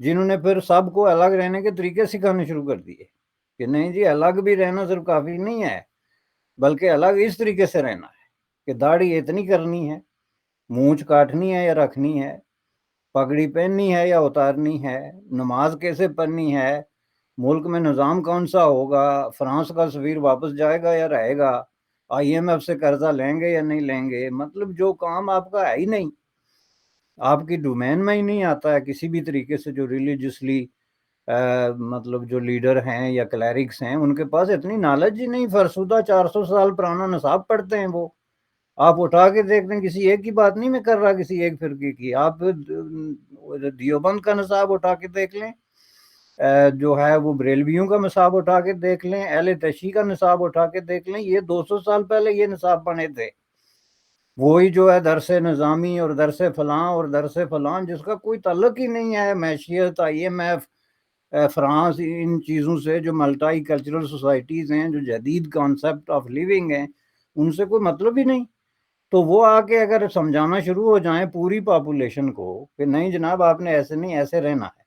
جنہوں نے پھر سب کو الگ رہنے کے طریقے سکھانے شروع کر دیے کہ نہیں جی الگ بھی رہنا صرف کافی نہیں ہے، بلکہ الگ اس طریقے سے رہنا ہے کہ داڑھی اتنی کرنی ہے، مونچھ کاٹنی ہے یا رکھنی ہے، پگڑی پہننی ہے یا اتارنی ہے، نماز کیسے پڑھنی ہے، ملک میں نظام کون سا ہوگا، فرانس کا سفیر واپس جائے گا یا رہے گا، IMF سے قرضہ لیں گے یا نہیں لیں گے، مطلب جو کام آپ کا ہے ہی نہیں، آپ کی ڈومین میں ہی نہیں آتا ہے کسی بھی طریقے سے، جو ریلیجسلی مطلب جو لیڈر ہیں یا کلیرکس ہیں ان کے پاس اتنی نالج ہی نہیں، فرسودہ 400 سال پرانا نصاب پڑھتے ہیں وہ، آپ اٹھا کے دیکھ لیں، کسی ایک کی بات نہیں میں کر رہا، کسی ایک فرقے کی، آپ دیوبند کا نصاب اٹھا کے دیکھ لیں، جو ہے وہ بریلویوں کا نصاب اٹھا کے دیکھ لیں، اہل تشیع کا نصاب اٹھا کے دیکھ لیں، یہ 200 سال پہلے یہ نصاب بنے تھے، وہی جو ہے درس نظامی اور درس فلاں اور درس فلاں جس کا کوئی تعلق ہی نہیں ہے معیشت IMF فرانس ان چیزوں سے، جو ملٹائی کلچرل سوسائٹیز ہیں، جو جدید کانسیپٹ آف لیونگ ہیں، ان سے کوئی مطلب ہی نہیں۔ تو وہ آ کے اگر سمجھانا شروع ہو جائیں پوری پاپولیشن کو کہ نہیں جناب آپ نے ایسے نہیں ایسے رہنا ہے،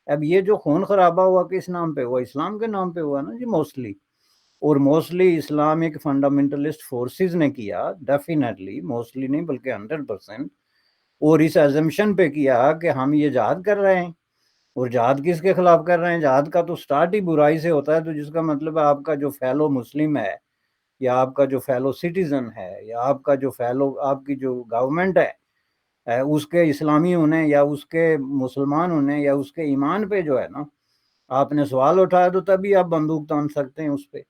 اب یہ جو خون خرابہ ہوا کس نام پہ ہوا؟ اسلام کے نام پہ ہوا نا جی موسٹلی، اور موسٹلی اسلامک فنڈامنٹلسٹ فورسز نے کیا، ڈیفینیٹلی موسٹلی نہیں بلکہ 100%، اور اس ایزمپشن پہ کیا کہ ہم یہ جہاد کر رہے ہیں، اور جہاد کس کے خلاف کر رہے ہیں؟ جہاد کا تو سٹارٹ ہی برائی سے ہوتا ہے، تو جس کا مطلب ہے آپ کا جو فیلو مسلم ہے یا آپ کا جو فیلو سٹیزن ہے یا آپ کا جو فیلو آپ کی جو گورنمنٹ ہے اس کے اسلامی ہونے یا اس کے مسلمان ہونے یا اس کے ایمان پہ جو ہے نا آپ نے سوال اٹھایا تو تبھی آپ بندوق تان سکتے ہیں اس پہ۔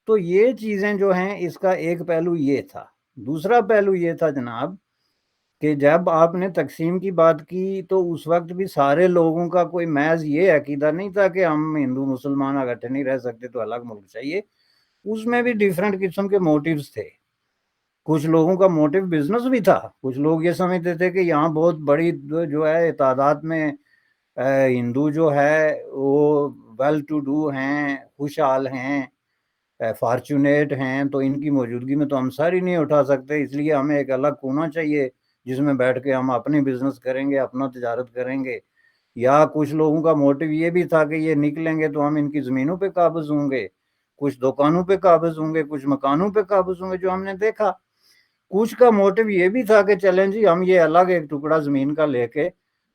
تو یہ چیزیں جو ہیں اس کا ایک پہلو یہ تھا۔ دوسرا پہلو یہ تھا جناب کہ جب آپ نے تقسیم کی بات کی تو اس وقت بھی سارے لوگوں کا کوئی محض یہ عقیدہ نہیں تھا کہ ہم ہندو مسلمان اکٹھے نہیں رہ سکتے تو الگ ملک چاہیے، اس میں بھی ڈیفرنٹ قسم کے موٹیوز تھے۔ کچھ لوگوں کا موٹیو بزنس بھی تھا، کچھ لوگ یہ سمجھتے تھے کہ یہاں بہت بڑی جو ہے تعداد میں ہندو جو ہے وہ ویل ٹو ڈو ہیں، خوشحال ہیں، فارچونیٹ ہیں، تو ان کی موجودگی میں تو ہم سر ہی نہیں اٹھا سکتے، اس لیے ہمیں ایک الگ کونا چاہیے جس میں بیٹھ کے ہم اپنی بزنس کریں گے، اپنا تجارت کریں گے۔ یا کچھ لوگوں کا موٹیو یہ بھی تھا کہ یہ نکلیں گے تو ہم ان کی زمینوں پہ قابض ہوں گے، کچھ دکانوں پہ قابض ہوں گے، کچھ مکانوں پہ قابض ہوں گے، جو ہم نے دیکھا۔ کچھ کا موٹیو یہ بھی تھا کہ چلیں جی ہم یہ الگ ایک ٹکڑا زمین کا لے کے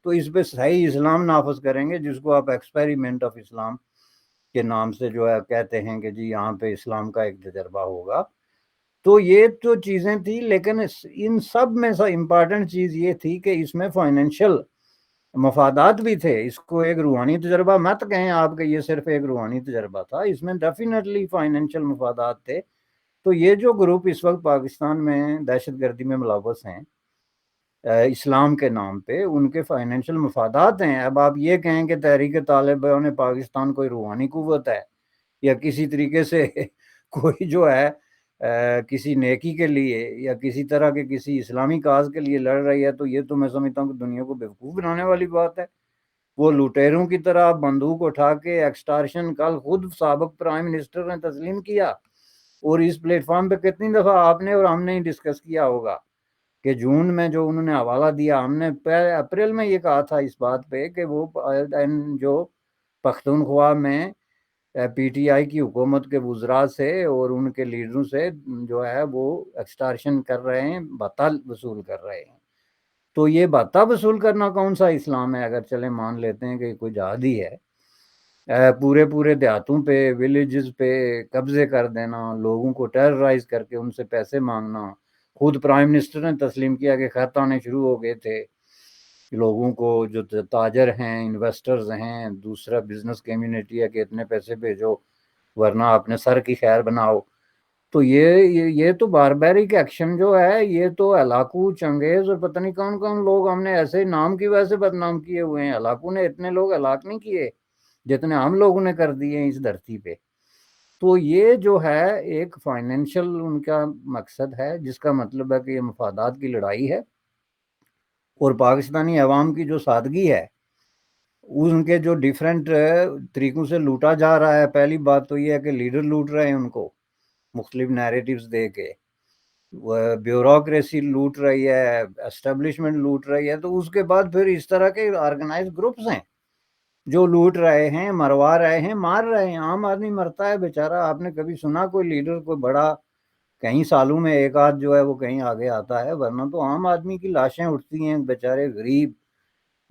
تو اس پہ صحیح اسلام نافذ کریں گے، جس کو آپ ایکسپیریمنٹ آف اسلام کے نام سے جو ہے کہتے ہیں کہ جی یہاں پہ اسلام کا ایک تجربہ ہوگا۔ تو یہ تو چیزیں تھی، لیکن ان سب میں سے امپارٹنٹ چیز یہ تھی کہ اس میں فائنینشل مفادات بھی تھے۔ اس کو ایک روحانی تجربہ مت کہیں آپ کہ یہ صرف ایک روحانی تجربہ تھا، اس میں ڈیفینیٹلی فائنینشل مفادات تھے۔ تو یہ جو گروپ اس وقت پاکستان میں دہشت گردی میں ملوث ہیں اسلام کے نام پہ، ان کے فائنینشل مفادات ہیں۔ اب آپ یہ کہیں کہ تحریک طالبان پاکستان کوئی روحانی قوت ہے یا کسی طریقے سے کوئی جو ہے کسی نیکی کے لیے یا کسی طرح کے کسی اسلامی کاز کے لیے لڑ رہی ہے، تو یہ تو میں سمجھتا ہوں کہ دنیا کو بیوقوف بنانے والی بات ہے۔ وہ لوٹیروں کی طرح بندوق اٹھا کے ایکسٹارشن کل خود سابق پرائم منسٹر نے تسلیم کیا، اور اس پلیٹ فارم پہ کتنی دفعہ آپ نے اور ہم نے ہی ڈسکس کیا ہوگا کہ جون میں جو انہوں نے حوالہ دیا، ہم نے اپریل میں یہ کہا تھا اس بات پہ کہ وہ جو پختونخوا میں PTI کی حکومت کے وزراء سے اور ان کے لیڈروں سے جو ہے وہ ایکسٹارشن کر رہے ہیں، بھتہ وصول کر رہے ہیں۔ تو یہ بھتہ وصول کرنا کون سا اسلام ہے؟ اگر چلیں مان لیتے ہیں کہ کوئی جہادی ہے، پورے دیہاتوں پہ ولیجز پہ قبضے کر دینا، لوگوں کو ٹیررائز کر کے ان سے پیسے مانگنا، خود پرائم منسٹر نے تسلیم کیا کہ خط آنے شروع ہو گئے تھے لوگوں کو، جو تاجر ہیں، انویسٹرز ہیں، دوسرا بزنس کمیونٹی ہے کہ اتنے پیسے بھیجو ورنہ اپنے سر کی خیر بناؤ۔ تو یہ تو باربیرک ایکشن جو ہے، یہ تو ہلاکو، چنگیز اور پتہ نہیں کون کون لوگ ہم نے ایسے نام کی وجہ سے بدنام کیے ہوئے ہیں۔ ہلاکو نے اتنے لوگ ہلاک نہیں کیے جتنے ہم لوگوں نے کر دیے ہیں اس دھرتی پہ۔ تو یہ جو ہے ایک فائنینشل ان کا مقصد ہے، جس کا مطلب ہے کہ یہ مفادات کی لڑائی ہے، اور پاکستانی عوام کی جو سادگی ہے، ان کے جو ڈیفرنٹ طریقوں سے لوٹا جا رہا ہے۔ پہلی بات تو یہ ہے کہ لیڈر لوٹ رہے ہیں ان کو مختلف نیریٹیوز دے کے، بیوروکریسی لوٹ رہی ہے، اسٹیبلشمنٹ لوٹ رہی ہے، تو اس کے بعد پھر اس طرح کے آرگنائز گروپس ہیں جو لوٹ رہے ہیں، مروا رہے ہیں، مار رہے ہیں. عام آدمی مرتا ہے بیچارہ. آپ نے کبھی سنا کوئی لیڈر کوئی بڑا کئی سالوں میں ایک آدھ جو ہے وہ کہیں آگے آتا ہے؟ ورنہ تو عام آدمی کی لاشیں اٹھتی ہیں. بیچارے غریب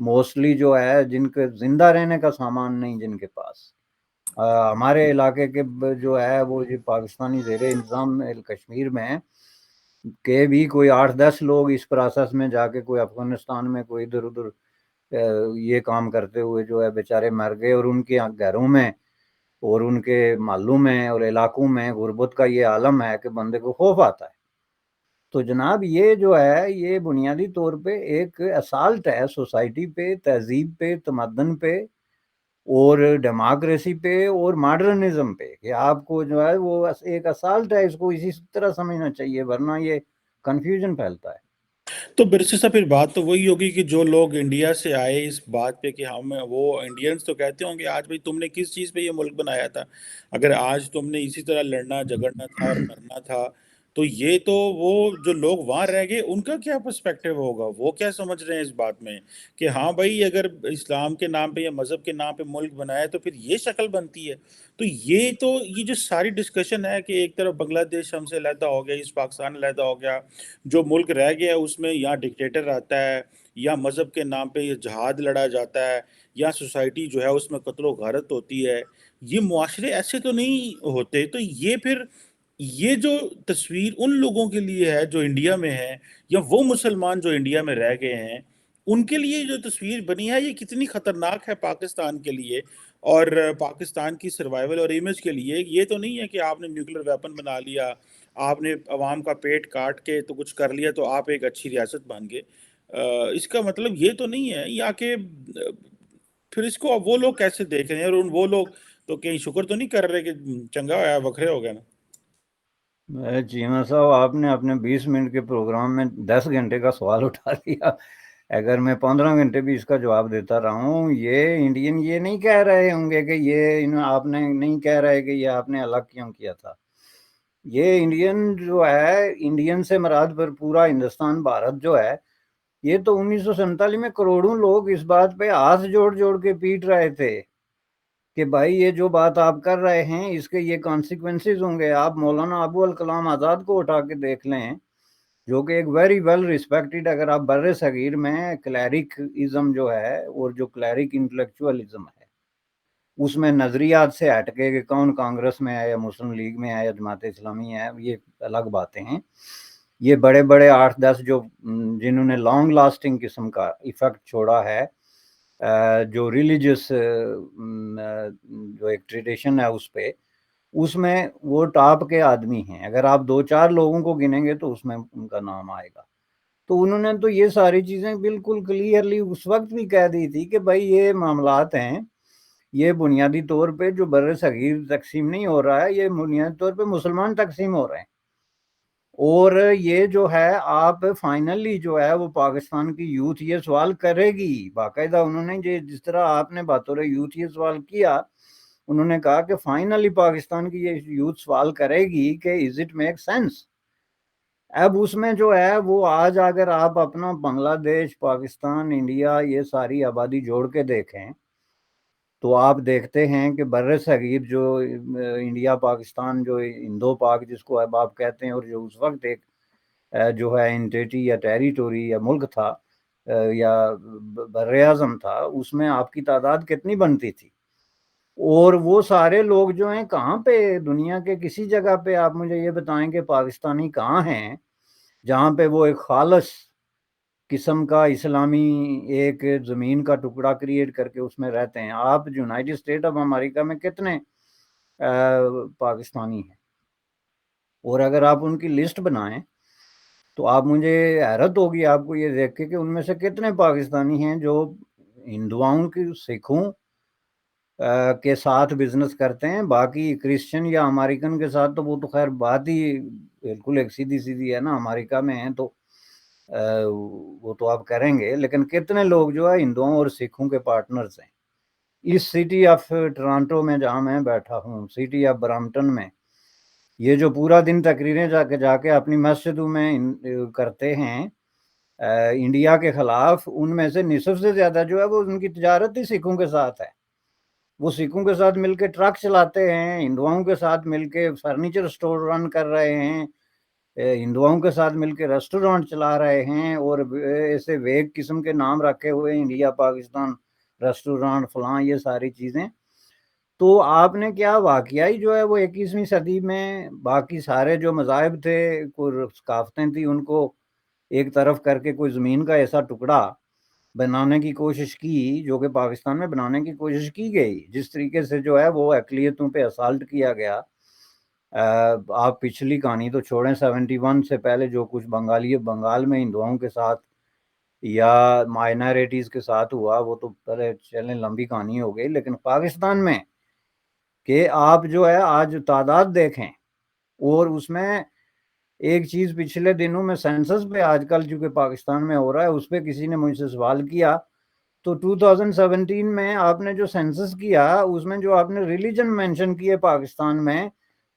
موسٹلی جو ہے جن کے زندہ رہنے کا سامان نہیں جن کے پاس. ہمارے علاقے کے جو ہے وہ پاکستانی زیر انتظام کشمیر میں کہ بھی کوئی 8-10 لوگ اس پروسیس میں جا کے کوئی افغانستان میں کوئی ادھر ادھر یہ کام کرتے ہوئے جو ہے بیچارے مر گئے. اور ان کے گھروں میں اور ان کے محلوں میں اور علاقوں میں غربت کا یہ عالم ہے کہ بندے کو خوف آتا ہے. تو جناب یہ جو ہے یہ بنیادی طور پہ ایک اسالٹ ہے سوسائٹی پہ، تہذیب پہ، تمدن پہ اور ڈیموکریسی پہ اور ماڈرنزم پہ، کہ آپ کو جو ہے وہ ایک اسالٹ ہے. اس کو اسی طرح سمجھنا چاہیے ورنہ یہ کنفیوژن پھیلتا ہے. تو برسے صاحب پھر بات تو وہی ہوگی کہ جو لوگ انڈیا سے آئے اس بات پہ کہ ہم وہ انڈینز تو کہتے ہوں گے آج بھائی تم نے کس چیز پہ یہ ملک بنایا تھا، اگر آج تم نے اسی طرح لڑنا جھگڑنا تھا اور مرنا تھا تو یہ تو وہ جو لوگ وہاں رہ گئے ان کا کیا پرسپیکٹیو ہوگا، وہ کیا سمجھ رہے ہیں اس بات میں کہ ہاں بھائی اگر اسلام کے نام پہ یا مذہب کے نام پہ ملک بنایا تو پھر یہ شکل بنتی ہے. تو یہ جو ساری ڈسکشن ہے کہ ایک طرف بنگلہ دیش ہم سے علیحدہ ہو گیا، اس پاکستان علیحدہ ہو گیا، جو ملک رہ گیا ہے اس میں یا ڈکٹیٹر آتا ہے یا مذہب کے نام پہ یہ جہاد لڑا جاتا ہے یا سوسائٹی جو ہے اس میں قتل و غارت ہوتی ہے، یہ معاشرے ایسے تو نہیں ہوتے. تو یہ پھر یہ جو تصویر ان لوگوں کے لیے ہے جو انڈیا میں ہیں یا وہ مسلمان جو انڈیا میں رہ گئے ہیں ان کے لیے جو تصویر بنی ہے یہ کتنی خطرناک ہے پاکستان کے لیے اور پاکستان کی سروائیول اور امیج کے لیے. یہ تو نہیں ہے کہ آپ نے نیوکلیر ویپن بنا لیا، آپ نے عوام کا پیٹ کاٹ کے تو کچھ کر لیا تو آپ ایک اچھی ریاست بن گئے. اس کا مطلب یہ تو نہیں ہے. یا کہ پھر اس کو اب وہ لوگ کیسے دیکھ رہے ہیں اور وہ لوگ تو کہیں شکر تو نہیں کر رہے کہ چنگا ہوا وکھرے ہو گئے نا. چیمہ صاحب آپ نے اپنے 20 منٹ کے پروگرام میں 10 گھنٹے کا سوال اٹھا لیا. اگر میں 15 گھنٹے بھی اس کا جواب دیتا رہا ہوں، یہ انڈین یہ نہیں کہہ رہے ہوں گے کہ یہ آپ نے نہیں کہہ رہے کہ یہ آپ نے الگ کیوں کیا تھا. یہ انڈین جو ہے، انڈین سے مراد پر پورا ہندوستان بھارت جو ہے، یہ تو 1947 میں کروڑوں لوگ اس بات پہ ہاتھ جوڑ جوڑ کے پیٹ رہے تھے کہ بھائی یہ جو بات آپ کر رہے ہیں اس کے یہ کانسیکوینسز ہوں گے. آپ مولانا ابو الکلام آزاد کو اٹھا کے دیکھ لیں جو کہ ایک ویری ویل ریسپیکٹڈ، اگر آپ بر صغیر میں کلیرک ازم جو ہے اور جو کلیرک انٹلیکچوئلزم ہے اس میں نظریات سے ہٹ کے کہ کون کانگریس میں ہے یا مسلم لیگ میں ہے یا جماعت اسلامی ہے، یہ الگ باتیں ہیں. یہ بڑے بڑے 8-10 جو جنہوں نے لانگ لاسٹنگ قسم کا ایفیکٹ چھوڑا ہے، جو ریلیجس جو ایک ٹریڈیشن ہے اس میں وہ ٹاپ کے آدمی ہیں. اگر آپ 2-4 لوگوں کو گنیں گے تو اس میں ان کا نام آئے گا. تو انہوں نے تو یہ ساری چیزیں بالکل کلیئرلی اس وقت بھی کہہ دی تھی کہ بھائی یہ معاملات ہیں، یہ بنیادی طور پہ جو بر صغیر تقسیم نہیں ہو رہا ہے، یہ بنیادی طور پہ مسلمان تقسیم ہو رہے ہیں. اور یہ جو ہے آپ فائنلی جو ہے وہ پاکستان کی یوتھ یہ سوال کرے گی باقاعدہ. انہوں نے جس طرح آپ نے بطور یوتھ یہ سوال کیا، انہوں نے کہا کہ فائنلی پاکستان کی یہ یوتھ سوال کرے گی کہ از اٹ میک سینس. اب اس میں جو ہے وہ آج اگر آپ اپنا بنگلہ دیش، پاکستان، انڈیا یہ ساری آبادی جوڑ کے دیکھیں تو آپ دیکھتے ہیں کہ بر صغیر جو انڈیا پاکستان جو ہندو پاک جس کو اب آپ کہتے ہیں، اور جو اس وقت ایک جو ہے انٹیٹی یا ٹیریٹوری یا ملک تھا یا بر اعظم تھا، اس میں آپ کی تعداد کتنی بنتی تھی. اور وہ سارے لوگ جو ہیں کہاں پہ دنیا کے کسی جگہ پہ آپ مجھے یہ بتائیں کہ پاکستانی کہاں ہیں جہاں پہ وہ ایک خالص قسم کا اسلامی ایک زمین کا ٹکڑا کریٹ کر کے اس میں رہتے ہیں. آپ یونائٹڈ اسٹیٹ آف امریکہ میں کتنے پاکستانی ہیں؟ اور اگر آپ ان کی لسٹ بنائیں تو آپ مجھے حیرت ہوگی آپ کو یہ دیکھ کے کہ ان میں سے کتنے پاکستانی ہیں جو ہندوؤں کی، سکھوں کے ساتھ بزنس کرتے ہیں. باقی کرسچن یا امریکن کے ساتھ تو وہ تو خیر بات ہی بالکل ایک سیدھی سیدھی ہے نا، امریکہ میں ہیں تو وہ تو آپ کریں گے. لیکن کتنے لوگ جو ہے ہندوؤں اور سکھوں کے پارٹنرز ہیں. اس سٹی آف ٹورانٹو میں جہاں میں بیٹھا ہوں، سٹی آف برامپٹن میں، یہ جو پورا دن تقریریں جا کے اپنی مسجدوں میں کرتے ہیں انڈیا کے خلاف، ان میں سے نصف سے زیادہ جو ہے وہ ان کی تجارت ہی سکھوں کے ساتھ ہے. وہ سکھوں کے ساتھ مل کے ٹرک چلاتے ہیں، ہندوؤں کے ساتھ مل کے فرنیچر سٹور رن کر رہے ہیں، ہندوؤں کے ساتھ مل کے ریسٹورانٹ چلا رہے ہیں، اور ایسے ویگ قسم کے نام رکھے ہوئے ہیں، انڈیا پاکستان ریسٹورانٹ فلاں، یہ ساری چیزیں۔ تو آپ نے کیا واقعی جو ہے وہ 21ویں صدی میں باقی سارے جو مذاہب تھے، کوئی ثقافتیں تھیں، ان کو ایک طرف کر کے کوئی زمین کا ایسا ٹکڑا بنانے کی کوشش کی جو کہ پاکستان میں بنانے کی کوشش کی گئی، جس طریقے سے جو ہے وہ اقلیتوں پہ اسالٹ کیا گیا۔ آپ پچھلی کہانی تو چھوڑیں، 71 سے پہلے جو کچھ بنگال میں ہندوؤں کے ساتھ یا مائنارٹیز کے ساتھ ہوا وہ تو پہلے چلیں لمبی کہانی ہو گئی، لیکن پاکستان میں کہ آپ جو ہے آج تعداد دیکھیں، اور اس میں ایک چیز پچھلے دنوں میں سینسس پہ آج کل جو کہ پاکستان میں ہو رہا ہے، اس پہ کسی نے مجھ سے سوال کیا، تو 2017 میں آپ نے جو سینسس کیا اس میں جو آپ نے ریلیجن مینشن کیے پاکستان میں،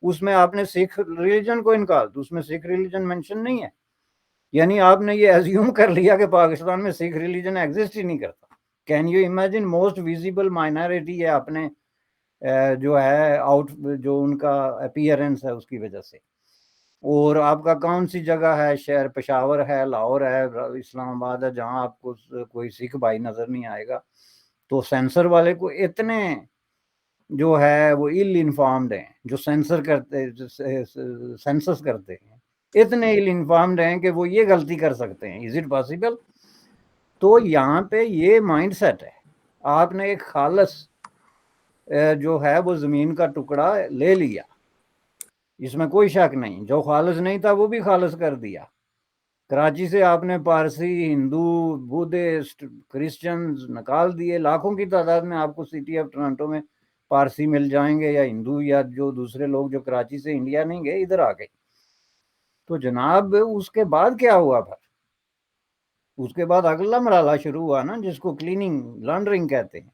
اس میں آپ نے سکھ ریلیجن کو انکار، تو اس میں سکھ ریلیجن مینشن نہیں ہے، یعنی آپ نے یہ ایزیوم کر لیا کہ پاکستان میں سکھ ریلیجن ایگزسٹ ہی نہیں کرتا۔ Can you imagine? Most visible minority ہے اپنے جو ہے جو ان کا اپیئرنس ہے اس کی وجہ سے۔ اور آپ کا کون سی جگہ ہے، شہر پشاور ہے، لاہور ہے، اسلام آباد ہے، جہاں آپ کو کوئی سکھ بھائی نظر نہیں آئے گا؟ تو سینسر والے کو اتنے جو ہے وہ ایل انفارمڈ ہیں، جو سینسس کرتے ہیں، اتنے ایل انفارمڈ ہیں کہ وہ یہ غلطی کر سکتے ہیں۔ Is it possible? تو یہاں پہ یہ مائنڈ سیٹ ہے، آپ نے ایک خالص جو ہے وہ زمین کا ٹکڑا لے لیا، اس میں کوئی شک نہیں، جو خالص نہیں تھا وہ بھی خالص کر دیا۔ کراچی سے آپ نے پارسی، ہندو، بدھسٹ، کرسچنز نکال دیے، لاکھوں کی تعداد میں آپ کو سٹی آف ٹورانٹو میں پارسی مل جائیں گے، یا ہندو، یا جو دوسرے لوگ جو کراچی سے انڈیا نہیں گئے ادھر آ گئے۔ تو جناب اس کے بعد کیا ہوا؟ پھر اس کے بعد اگلا مرحلہ شروع ہوا نا، جس کو کلیننگ، لانڈرنگ کہتے ہیں،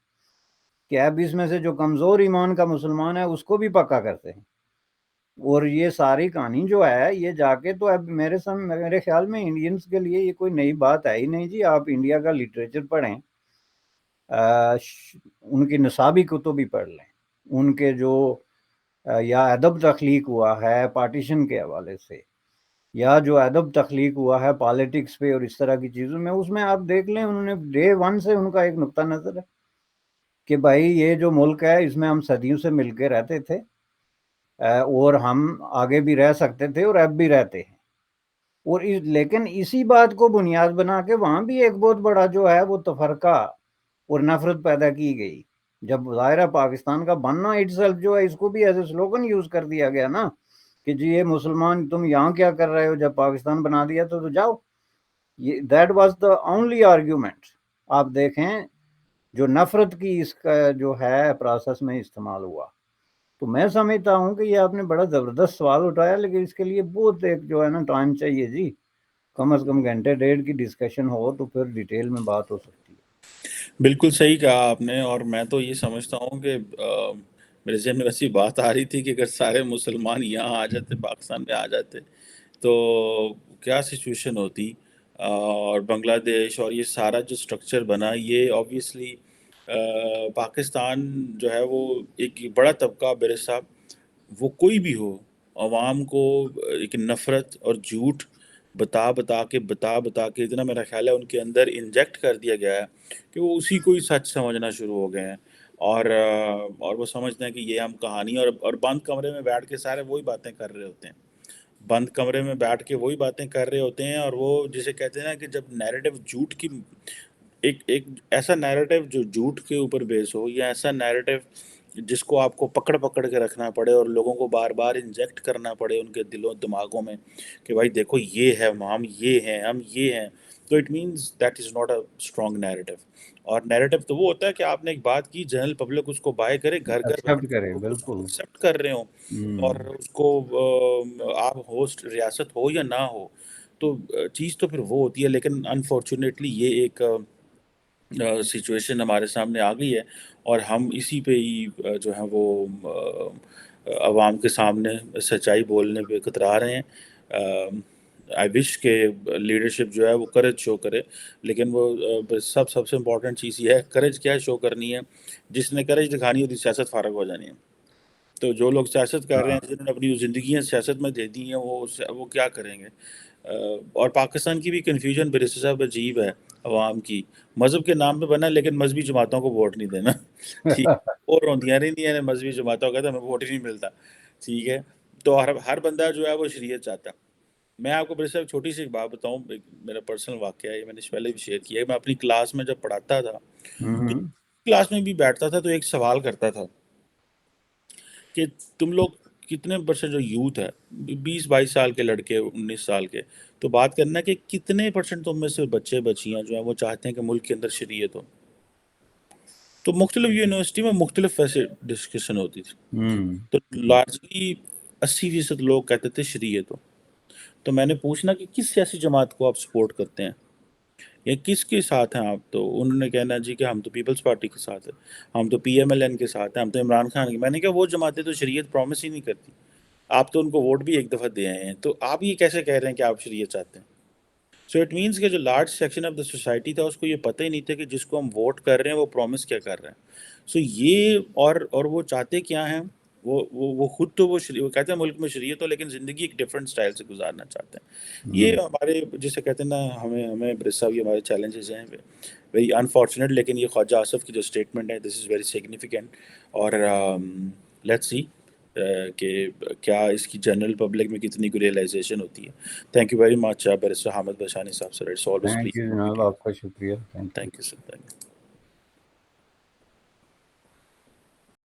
کہ اب اس میں سے جو کمزور ایمان کا مسلمان ہے اس کو بھی پکا کرتے ہیں۔ اور یہ ساری کہانی جو ہے یہ جا کے تو اب میرے خیال میں انڈینز کے لیے یہ کوئی نئی بات ہے ہی نہیں جی۔ آپ انڈیا کا لٹریچر پڑھیں، ان کی نصابی کتب بھی پڑھ لیں، ان کے جو یا ادب تخلیق ہوا ہے پارٹیشن کے حوالے سے، یا جو ادب تخلیق ہوا ہے پالیٹکس پہ اور اس طرح کی چیزوں میں، اس میں آپ دیکھ لیں انہوں نے ڈے ون سے ان کا ایک نقطہ نظر ہے کہ بھائی یہ جو ملک ہے اس میں ہم صدیوں سے مل کے رہتے تھے، اور ہم آگے بھی رہ سکتے تھے اور اب بھی رہتے ہیں۔ اور لیکن اسی بات کو بنیاد بنا کے وہاں بھی ایک بہت بڑا جو ہے وہ تفرقہ اور نفرت پیدا کی گئی۔ جب ظاہرہ پاکستان کا بننا اٹسیلف جو ہے اس کو بھی ایز اے سلوگن یوز کر دیا گیا نا، کہ جی یہ مسلمان تم یہاں کیا کر رہے ہو، جب پاکستان بنا دیا تو جاؤ۔ That was the only argument. آپ دیکھیں جو نفرت کی اس کا جو ہے پروسیس میں استعمال ہوا۔ تو میں سمجھتا ہوں کہ یہ آپ نے بڑا زبردست سوال اٹھایا، لیکن اس کے لیے بہت ایک جو ہے نا ٹائم چاہیے جی، کم از کم گھنٹے ڈیڑھ کی ڈسکشن ہو تو پھر ڈیٹیل میں بات ہو سکتی ہے۔ بالکل صحیح کہا آپ نے، اور میں تو یہ سمجھتا ہوں کہ میرے ذہن میں ویسی بات آ رہی تھی کہ اگر سارے مسلمان یہاں آ جاتے، پاکستان میں آ جاتے، تو کیا سچویشن ہوتی، اور بنگلہ دیش اور یہ سارا جو سٹرکچر بنا، یہ آبویسلی پاکستان جو ہے وہ ایک بڑا طبقہ میرے صاحب، وہ کوئی بھی ہو، عوام کو ایک نفرت اور جھوٹ بتا کے اتنا میرا خیال ہے ان کے اندر انجیکٹ کر دیا گیا ہے کہ وہ اسی کو ہی سچ سمجھنا شروع ہو گئے ہیں، اور وہ سمجھتے ہیں کہ یہ ہم کہانی، اور بند کمرے میں بیٹھ کے سارے وہی باتیں کر رہے ہوتے ہیں، بند کمرے میں بیٹھ کے وہی باتیں کر رہے ہوتے ہیں، اور وہ جسے کہتے ہیں نا کہ جب نیریٹو جھوٹ کی، ایک ایسا نیریٹو جو جھوٹ کے اوپر بیس ہو، یا ایسا نیریٹو جس کو آپ کو پکڑ پکڑ کے رکھنا پڑے اور لوگوں کو بار بار انجیکٹ کرنا پڑے ان کے دلوں دماغوں میں کہ بھائی دیکھو یہ ہے، ہم یہ ہیں، ہم یہ ہیں، تو it means that is not a strong narrative. اور نیریٹو تو وہ ہوتا ہے کہ آپ نے ایک بات کی، جنرل پبلک اس کو بائے کرے، گھر گھر ایکسیپٹ بیٹھ کے کریں، لوگ اس کو بالکل۔ ایکسیپٹ کر رہے ہوں، اور اس کو آپ ہوسٹ ریاست ہو یا نہ ہو، تو چیز تو پھر وہ ہوتی ہے۔ لیکن انفارچونیٹلی یہ ایک سچویشن ہمارے سامنے آ گئی ہے، اور ہم اسی پہ ہی جو ہے وہ عوام کے سامنے سچائی بولنے پہ کترا رہے ہیں۔ آئی وش کہ لیڈرشپ جو ہے وہ کریج شو کرے، لیکن وہ سب سے امپورٹنٹ چیز یہ ہے کریج کیا شو کرنی ہے. جس نے کریج دکھانی ہوتی سیاست فارغ ہو جانی ہے. تو جو لوگ سیاست کر رہے ہیں جنہوں نے اپنی زندگیاں سیاست میں دے دی ہیں وہ کیا کریں گے. اور پاکستان کی بھی کنفیوژن برسر صاحب عجیب ہے عوام کی. مذہب کے نام پہ بنا لیکن مذہبی جماعتوں کو ووٹ نہیں دینا. ٹھیک اور روندیاں رہتی ہیں مذہبی جماعتوں کا تو ہمیں ووٹ ہی نہیں ملتا. ٹھیک ہے. تو ہر بندہ جو ہے وہ شریعت چاہتا ہے. میں آپ کو برسر صاحب چھوٹی سی ایک بات بتاؤں، میرا پرسنل واقعہ ہے، میں نے پہلے بھی شیئر کیا ہے. میں اپنی کلاس میں جب پڑھاتا تھا تو کلاس میں بھی بیٹھتا تھا تو ایک سوال کرتا تھا کہ تم لوگ کتنے پرسنٹ جو یوتھ ہے 20-22 سال کے لڑکے 19 سال کے، تو بات کرنا کہ کتنے پرسنٹ تم میں سے بچے بچیاں جو ہیں وہ چاہتے ہیں کہ ملک کے اندر شریعت ہو. تو مختلف یونیورسٹی میں مختلف ویسے ڈسکشن ہوتی تھی. تو لارجلی 80% لوگ کہتے تھے شریعت ہو. تو میں نے پوچھنا کہ کس سیاسی جماعت کو آپ سپورٹ کرتے ہیں یا کس کے ساتھ ہیں آپ، تو انہوں نے کہنا جی کہ ہم تو پیپلز پارٹی کے ساتھ ہیں، ہم تو پی ایم ایل این کے ساتھ ہیں، ہم تو عمران خان کے. میں نے کہا وہ جماعتیں تو شریعت پرومس ہی نہیں کرتی، آپ تو ان کو ووٹ بھی ایک دفعہ دے آئے ہیں، تو آپ یہ کیسے کہہ رہے ہیں کہ آپ شریعت چاہتے ہیں. سو اٹ مینس کہ جو large section of the society تھا اس کو یہ پتہ ہی نہیں تھا کہ جس کو ہم ووٹ کر رہے ہیں وہ پرومس کیا کر رہے ہیں. سو یہ اور وہ چاہتے کیا ہیں، وہ خود تو وہ کہتے ہیں ملک میں شریعت ہو لیکن زندگی ایک ڈفرینٹ سٹائل سے گزارنا چاہتے ہیں. یہ ہمارے جسے کہتے ہیں نا ہمیں برسا بھی ہمارے چیلنجز ہیں ویری انفارچونیٹ. لیکن یہ خواجہ آصف کی جو اسٹیٹمنٹ ہے دس از ویری سگنیفیکینٹ. اور لیٹس سی کہ کیا اس کی جنرل پبلک میں کتنی کو ریئلائزیشن ہوتی ہے. تھینک یو ویری مچ برسر حامد بشانی صاحب sir. It's always thank you please. جناب، آپ کا شکریہ. Thank you sir.